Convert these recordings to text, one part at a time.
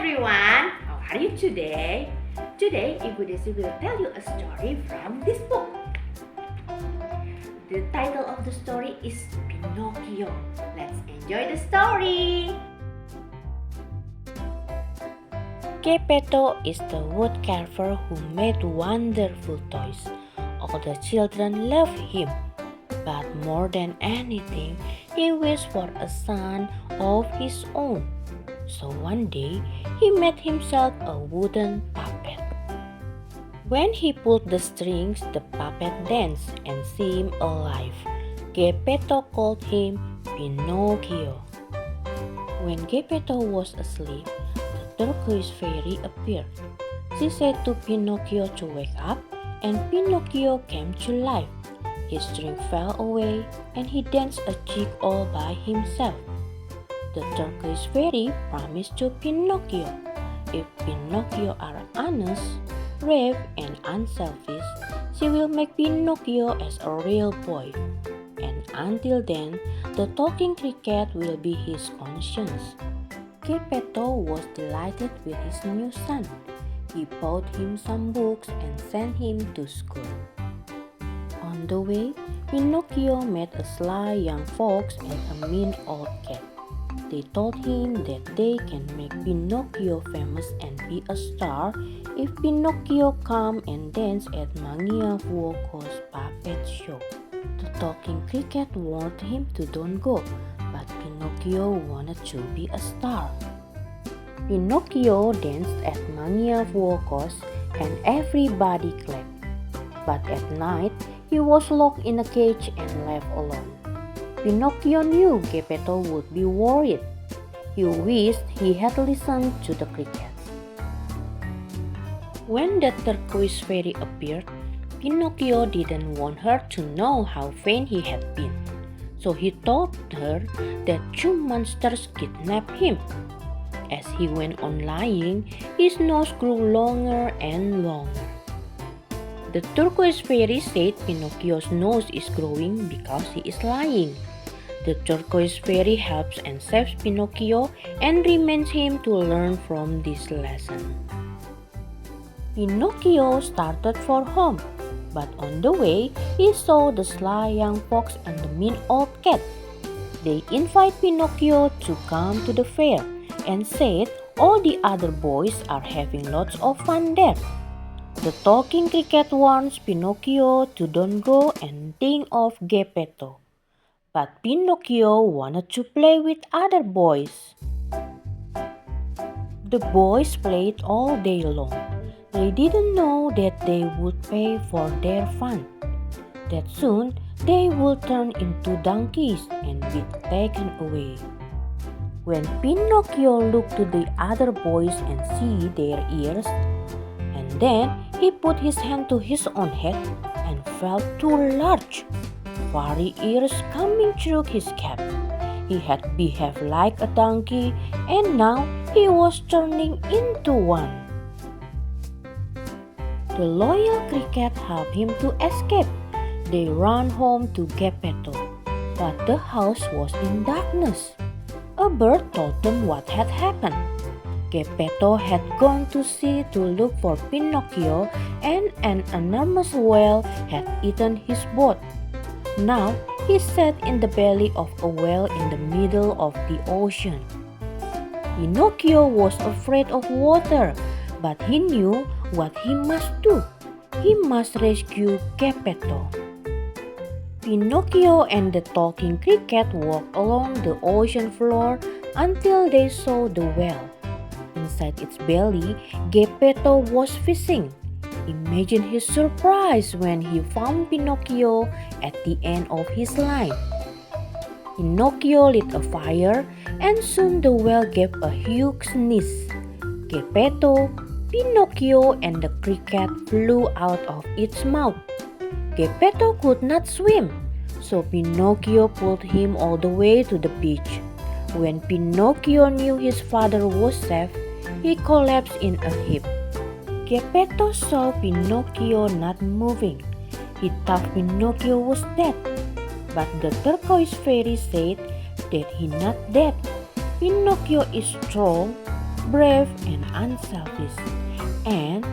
everyone, how are you today? Today, Ibu Desi will tell you a story from this book. The title of the story is Pinocchio. Let's enjoy the story. Geppetto is the woodcarver who made wonderful toys. All the children love him, but more than anything, he wished for a son of his own. So one day, he made himself a wooden puppet. When he pulled the strings, the puppet danced and seemed alive. Geppetto called him Pinocchio. When Geppetto was asleep, the turquoise fairy appeared. She said to Pinocchio to wake up, and Pinocchio came to life. His string fell away, and he danced a jig all by himself. The turquoise fairy promised to Pinocchio, if Pinocchio are honest, brave, and unselfish, she will make Pinocchio as a real boy. And until then, the talking cricket will be his conscience. Geppetto was delighted with his new son. He bought him some books and sent him to school. On the way, Pinocchio met a sly young fox and a mean old cat. They told him that they can make Pinocchio famous and be a star if Pinocchio come and dance at Mangia Vuoko's puppet show. The talking cricket warned him to don't go, but Pinocchio wanted to be a star. Pinocchio danced at Mangia Vuoko's and everybody clapped. But at night, he was locked in a cage and left alone. Pinocchio knew Geppetto would be worried. He wished he had listened to the cricket. When the turquoise fairy appeared, Pinocchio didn't want her to know how faint he had been. So he told her that two monsters kidnapped him. As he went on lying, his nose grew longer and longer. The turquoise fairy said Pinocchio's nose is growing because he is lying. The turquoise fairy helps and saves Pinocchio and reminds him to learn from this lesson. Pinocchio started for home, but on the way he saw the sly young fox and the mean old cat. They invite Pinocchio to come to the fair and said all the other boys are having lots of fun there. The talking cricket warns Pinocchio to don't go and think of Geppetto. But Pinocchio wanted to play with other boys. The boys played all day long. They didn't know that they would pay for their fun, that soon they would turn into donkeys and be taken away. When Pinocchio looked to the other boys and see their ears, and then he put his hand to his own head and felt too large. Furry ears coming through his cap. He had behaved like a donkey, and now he was turning into one. The loyal cricket helped him to escape. They ran home to Geppetto, but the house was in darkness. A bird told them what had happened. Geppetto had gone to sea to look for Pinocchio, and an enormous whale had eaten his boat. Now he sat in the belly of a whale in the middle of the ocean. Pinocchio was afraid of water, but he knew what he must do. He must rescue Geppetto. Pinocchio and the talking cricket walked along the ocean floor until they saw the whale. Inside its belly, Geppetto was fishing. Imagine his surprise when he found Pinocchio at the end of his line. Pinocchio lit a fire, and soon the whale gave a huge sneeze. Geppetto, Pinocchio, and the cricket flew out of its mouth. Geppetto could not swim, so Pinocchio pulled him all the way to the beach. When Pinocchio knew his father was safe, he collapsed in a heap. Geppetto saw Pinocchio not moving. He thought Pinocchio was dead, but the turquoise fairy said that he not dead. Pinocchio is strong, brave and unselfish. And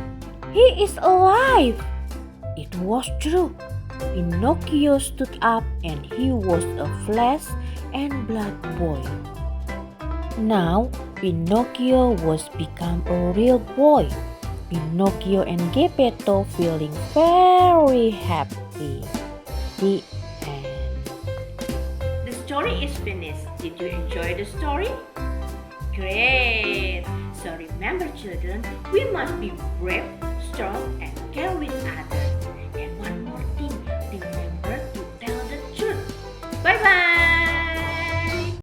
he is alive! It was true. Pinocchio stood up and he was a flesh and blood boy. Now, Pinocchio was become a real boy. Pinocchio and Geppetto feeling very happy. The end. The story is finished. Did you enjoy the story? Great! So remember, children, we must be brave, strong, and care with others. And one more thing, remember to tell the truth. Bye-bye!